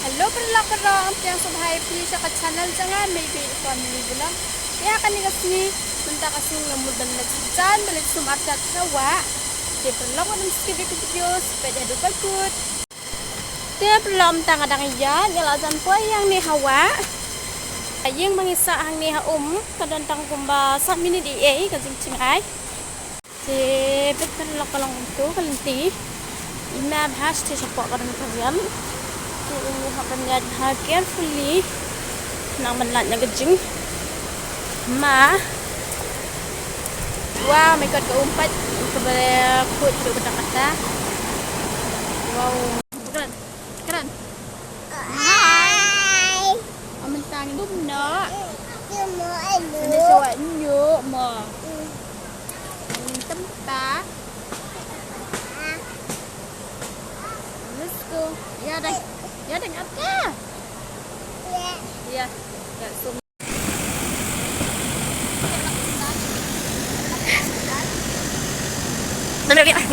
Hello perlakuan yang subhay please sa channel jangan maybe family bilang kaya kani kasni minta kasih ngamud dan nagsijan balik sumartat sawa di perlakuan ng skip video sepeda dupa good dia belum tangadang yan yalajan po yang ni hawa ayang mangisa ang ni kadantang kumba sa mini di kasing cingay di perlakuan untuk kalinti imam hash ti sa po karang kalian ini akan lihat carefully nang melat nagajing ma wow my god keumpat kepada kut duduk kata wow keren keren hai aman tang dum no ini sawat nyuk ma tempat let's go ya dah ya dengar ke? Ya. Ya. Ya, zoom. Nanti lihat.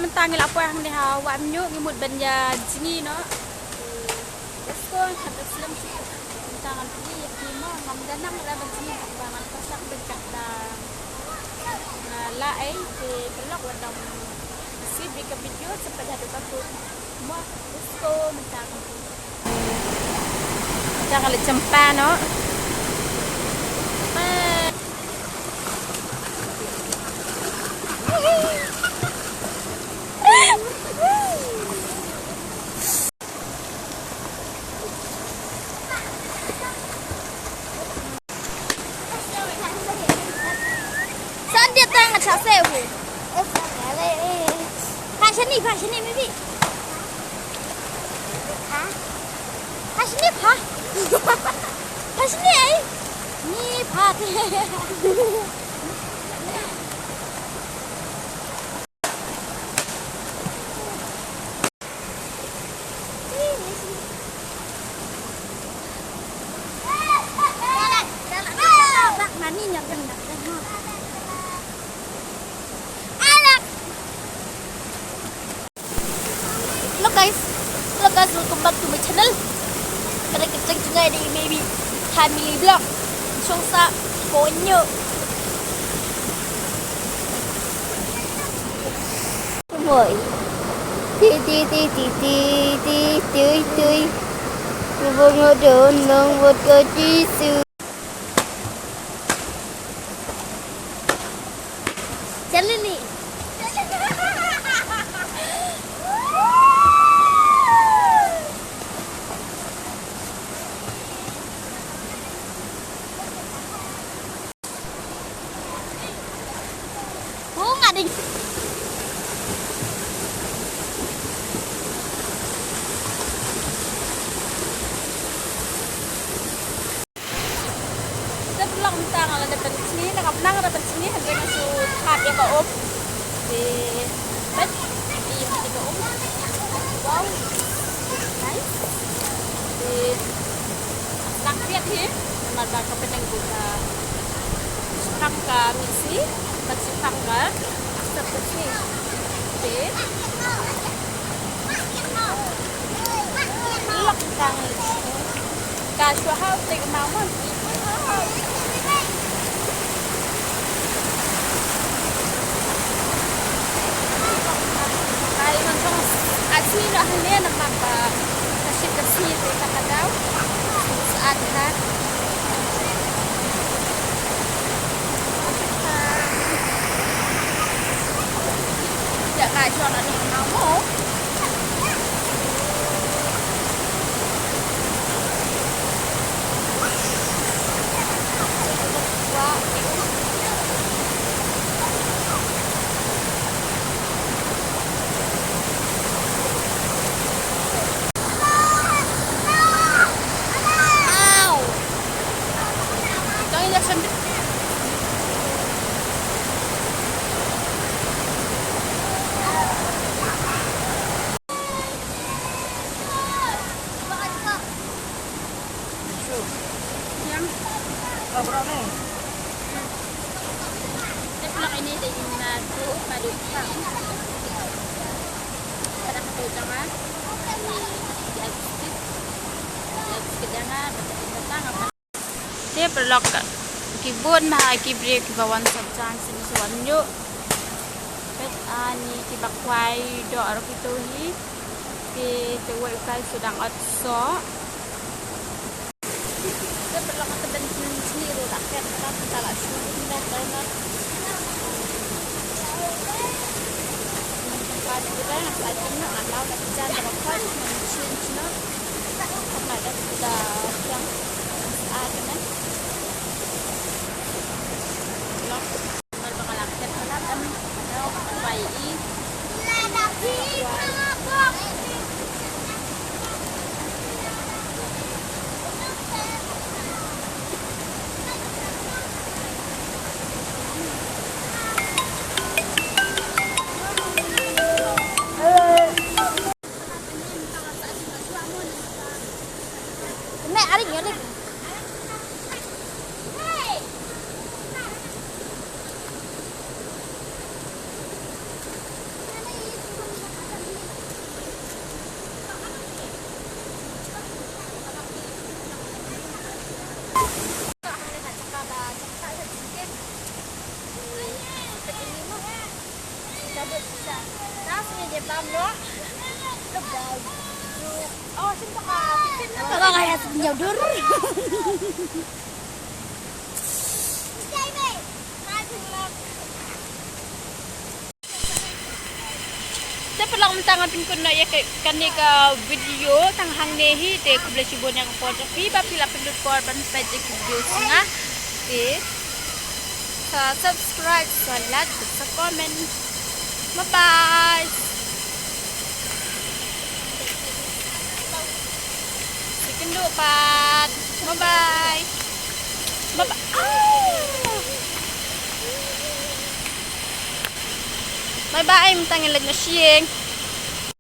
Mentangil apa yang dia awak menyuk ngimut benda sini no. Let's go habis selam tangan pergi ya kimo ngam danang la sini bangan pasak becak dah. La di pelok wadang si bika video sepeda tu takut. Mo let's go mentang. Jangan le cempa no. Phá sini maybe. Phá. Phá sini phá. Phá sini ấy. Ni phá thế. Mani nhận gần đặt ra ha. Hello guys, welcome back to my channel. Kada kita juga di maybe family vlog. Chung sa konyo. Rồi. Tươi. Vô ngô đồ nông vượt cơ chi sư. Challenge ni. Đi. Rất lòng tang là dapat sini, nakapnang dapat sini hanggang masuk kaki ke om. Di bed di mati ke om. Wow. Nice. Di langfiat hi, nada ka penang buka. Sukang ka misi, sukang ka seperti ini, lokang kasih hal tiga malam. Kali macam asli dah ni nampak kasih kita kadau saat hari. Cả cho nó đi nóng hổ. Wow. nga. Lagskid nga. Batang. Dia perlok kibun mah kibre kibawan sabjang sinusuan nyo. Pet ani kibakway do aro kituhi. Di tuwai kay sudang otso. Dia perlok kataban siniru rakyat tapi talak sunod na. Tempat kita nak lagi nak alau nak jalan berapa mungkin cina. Apa ada sudah yang ada kan? Kalau kayak senyudur. Dapat lang tangan pin na ya kanika video tanghang nehi te kubla sibon yang foto pipa pila pendut korban page videos nga te sa subscribe sa like sa comment. Bye bye. Kendo pat. Bye bye. Bye bye. Bye bye, mtangin lag na siyeng.